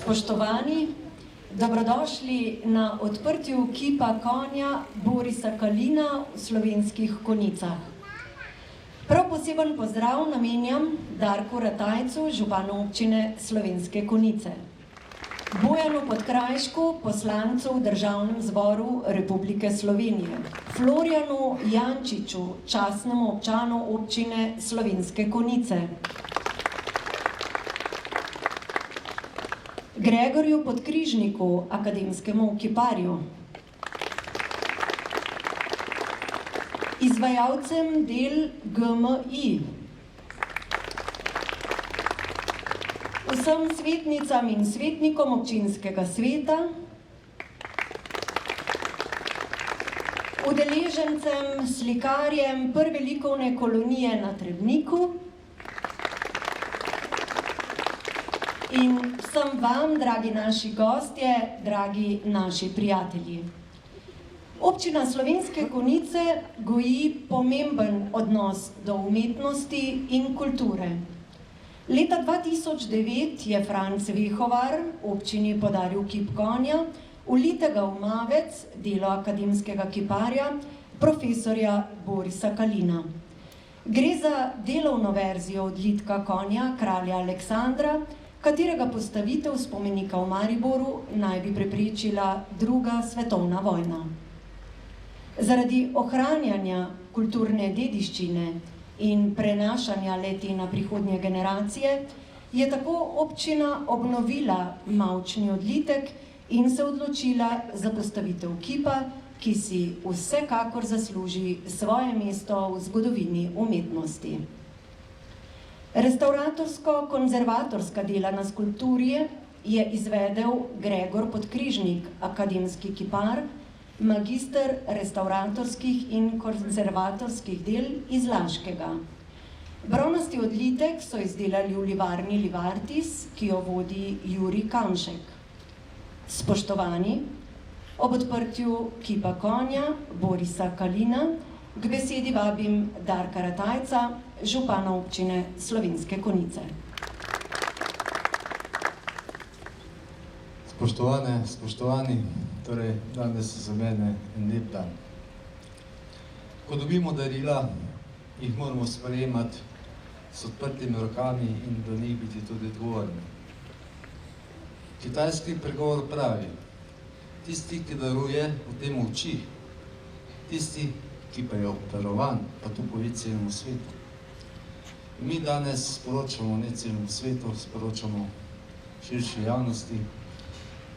Spoštovani, dobrodošli na odprtju kipa konja Borisa Kalina v Slovenskih Konjicah. Prav poseben pozdrav namenjam Darku Ratajcu, županu občine Slovenske Konjice, Bojanu Podkrajšku, poslancu v Državnem zboru Republike Slovenije, Florjanu Jančiču, častnemu občanu občine Slovenske Konjice, Gregorju Podkrižniku, akademskemu kiparju, izvajalcem del GMI, vsem svetnicam in svetnikom občinskega sveta, udeležencem, slikarjem prve likovne kolonije na Trebniku in vsem vam, dragi naši gostje, dragi naši prijatelji. Občina Slovenske Konjice goji pomemben odnos do umetnosti in kulture. Leta 2009 je Franc Vehovar občini podaril kip konja, ulitega v mavec, delo akademskega kiparja, profesorja Borisa Kalina. Gre za delovno verzijo odlitka konja kralja Aleksandra, katerega postavitev spomenika v Mariboru naj bi preprečila druga svetovna vojna. Zaradi ohranjanja kulturne dediščine in prenašanja le-te na prihodnje generacije je tako občina obnovila mavčni odlitek in se odločila za postavitev kipa, ki si vsekakor zasluži svoje mesto v zgodovini umetnosti. Restavratorsko-konzervatorska dela na skulpturi je izvedel Gregor Podkrižnik, akademski kipar, magister restavratorskih in konzervatorskih del iz Laškega. Bronasti odlitek so izdelali v livarni Livartis, ki jo vodi Jurij Kamšek. Spoštovani, ob odprtju kipa konja Borisa Kalina k besedi vabim Darka Ratajca, župana občine Slovenske Konjice. Spoštovane, spoštovani, torej danes za mene en lep dan. Ko dobimo darila, jih moramo sprejemati s odprtimi rokami in do njih biti tudi odgovorni. Kitajski pregovor pravi: tisti, ki daruje, o tem uči, tisti, ki pa je obdarovan, pa to pove celemu svetu. Mi danes sporočamo ne celemu svetu, sporočamo širši javnosti,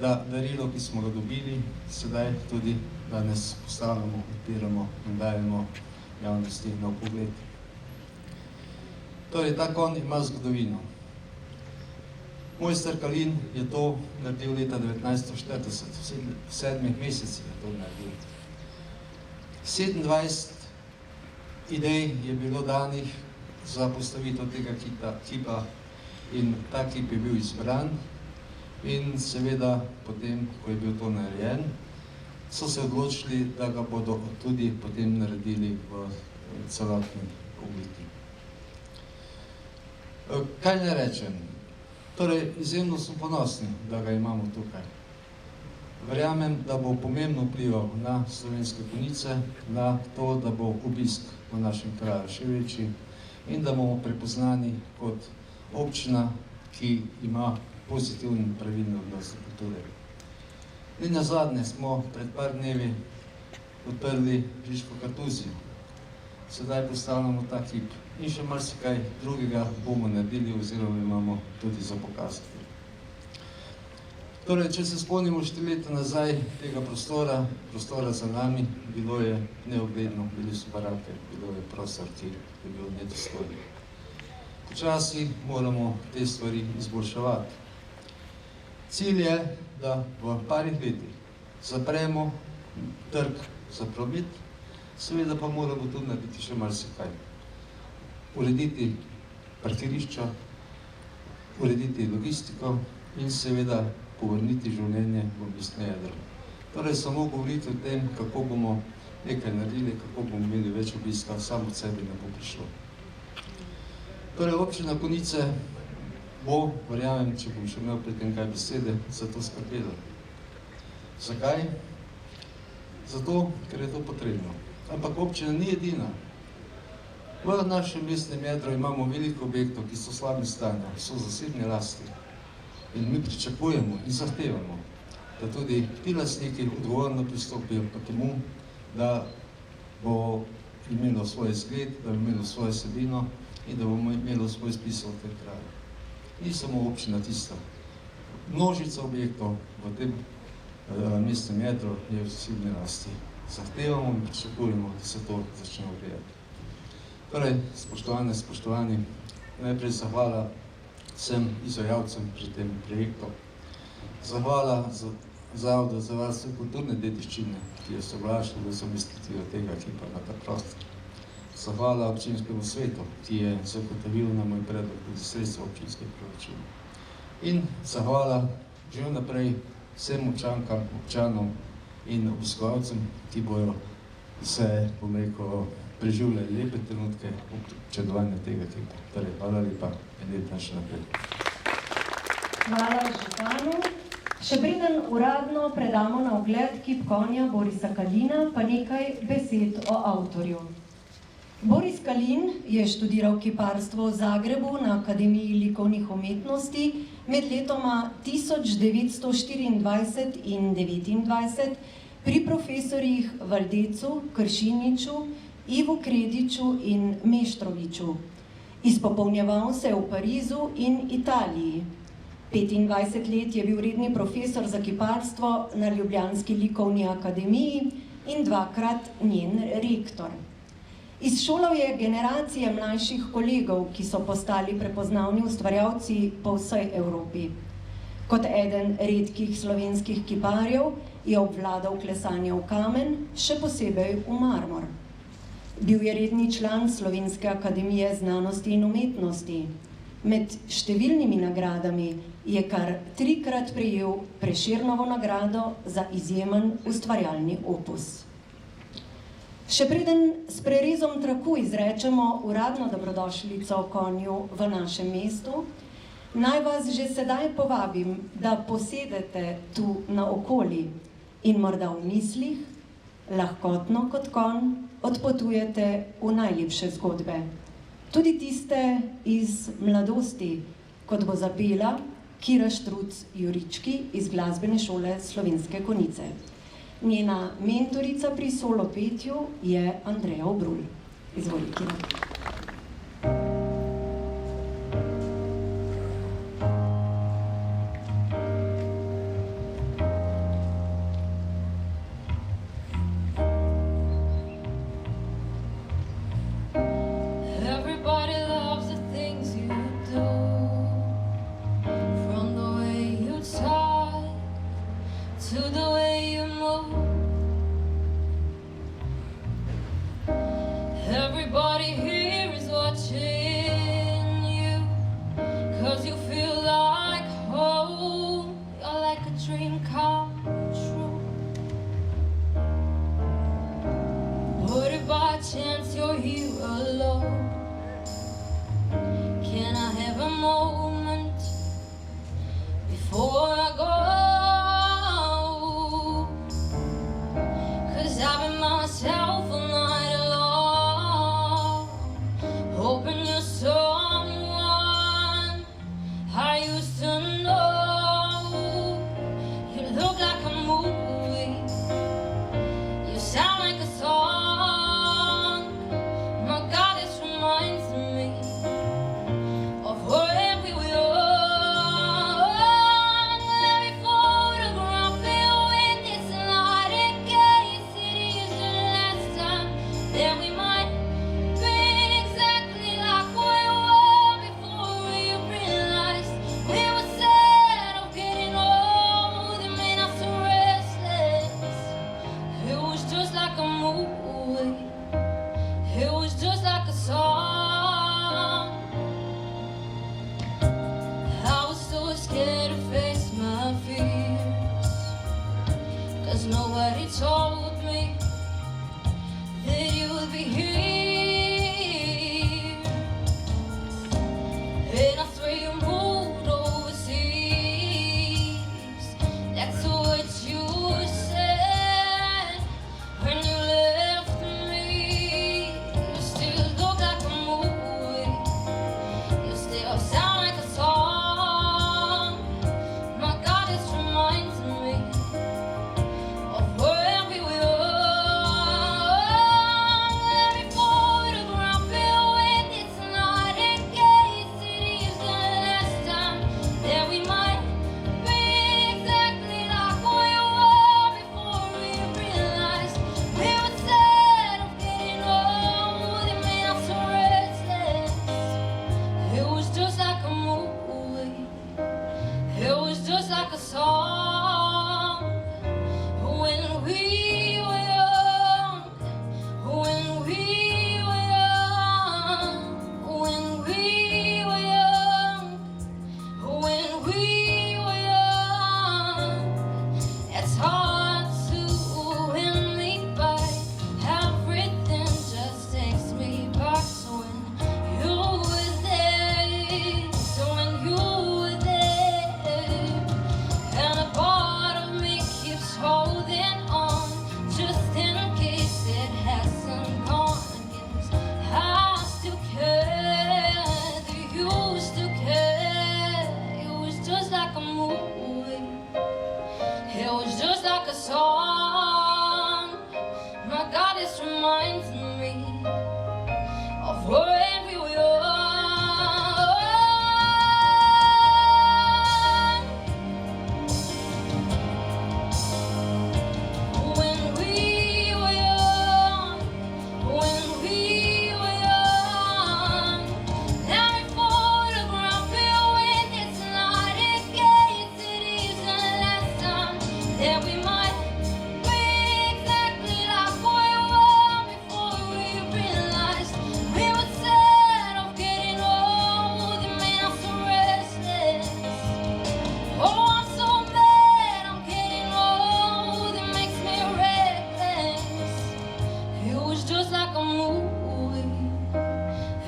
da darilo, ki smo ga dobili, sedaj tudi danes postavljamo, odpiramo in dajemo javnosti na vpogled. Torej, ta konj ima zgodovino. Mojster Kalin je to naredil leta 1940, v 7 mesecih je to naredil. 27 idej je bilo danih za postavitev tega kipa in ta kip je bil izbran in seveda potem, ko je bil to narejen, so se odločili, da ga bodo tudi potem naredili v celotni obliki. Kaj ne rečem? Torej, izjemno smo ponosni, da ga imamo tukaj. Verjamem, da bo pomembno vplival na Slovenske Konjice, na to, da bo obisk v našem kraju še večji in da bomo prepoznani kot občina, ki ima pozitivni in pravilni odnos do kulture. In nazadnje smo pred par dnevi odprli Žižko kartuzijo. Sedaj postavljamo ta kip in še marsikaj drugega bomo naredili oziroma imamo tudi za pokazati. Torej, če se spomnimo 4 leta nazaj tega prostora za nami, bilo je neogledno, bili so barake, bilo je prostor, ki je bil nedostojen. Počasi moramo te stvari izboljševati. Cilj je, da v parih letih zapremo trg za promet, seveda pa moramo tudi narediti še marsikaj. Urediti parkirišča, urediti logistiko in seveda povrniti življenje v mestno jedro. Torej, samo govoriti o tem, kako bomo nekaj naredili, kako bomo imeli več obiska, samo od sebe ne bo prišlo. Torej, občina Konjice bo, verjamem, če bom še imel pri tem kaj besede, za to skrbelo. Zakaj? Zato, ker je to potrebno. Ampak občina ni edina. V našem mestnem jedru imamo veliko objektov, ki so v slabem stanju, so v zasebni lasti. In mi pričakujemo in zahtevamo, da tudi ti lastniki odgovorno pristopijo k temu, da bo imelo svoj izgled, da bo imelo svojo vsebino in da bomo imelo svoj spisal v tem kraju. Ni samo občina tista. Množica objektov v tem mestnem jedru je v zasebni lasti. Zahtevamo in pričakujemo, da se to začne urejati. Torej, spoštovane, spoštovani, najprej zahvala vsem izvajalcem pri tem projektu. Zahvala Zavodu za varstvo kulturne dediščine, ki je soglašal z umestitvijo tega ekipa na ta prostor. Zahvala občinskemu svetu, ki je zagotovil na moj predlog tudi sredstva občinskih proračunov. In zahvala že vnaprej vsem občankam, občanom in obiskovalcem, ki bojo se, bom rekel, preživljali lepe trenutke občudovanja tega ekipa. Torej, hvala lepa in lep dan še naprej. Hvala županu. Še preden uradno predamo na ogled kip konja Borisa Kalina, pa nekaj besed o avtorju. Boris Kalin je študiral kiparstvo v Zagrebu na Akademiji likovnih umetnosti med letoma 1924 in 1929 pri profesorjih Valdecu, Kršiniču, Ivu Krediču in Meštroviču. Izpopolnjeval se v Parizu in Italiji. 25 let je bil redni profesor za kiparstvo na Ljubljanski likovni akademiji in dvakrat njen rektor. Izšolal je generacije mlajših kolegov, ki so postali prepoznavni ustvarjalci po vsej Evropi. Kot eden redkih slovenskih kiparjev je obvladal klesanje v kamen, še posebej v marmor. Bil je redni član Slovenske akademije znanosti in umetnosti. Med številnimi nagradami je kar 3-krat prejel Prešernovo nagrado za izjemen ustvarjalni opus. Še preden s prerezom traku izrečemo uradno dobrodošlico konju v našem mestu, naj vas že sedaj povabim, da posedete tu naokoli in morda v mislih, lahkotno kot konj, odpotujete v najlepše zgodbe. Tudi tiste iz mladosti, kot bo zapela Kira Štruc Jurički iz glasbene šole Slovenske Konjice. Njena mentorica pri solo petju je Andreja Obrul. Izvoli, Kira. Everybody here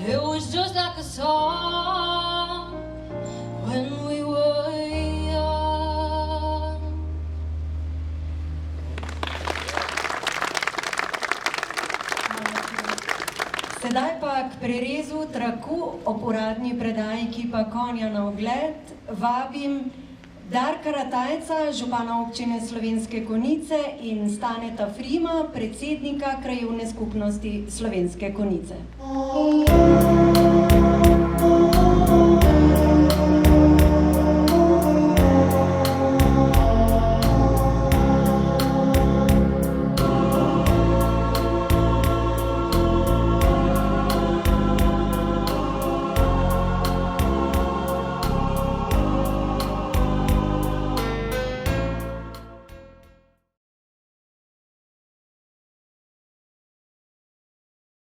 It was just like a song when we were young. Sedaj pa k prerezu traku ob uradni predaji kipa Konja na ogled vabim Darka Ratajca, župana občine Slovenske Konjice in Staneta Frima, predsednika krajevne skupnosti Slovenske Konjice.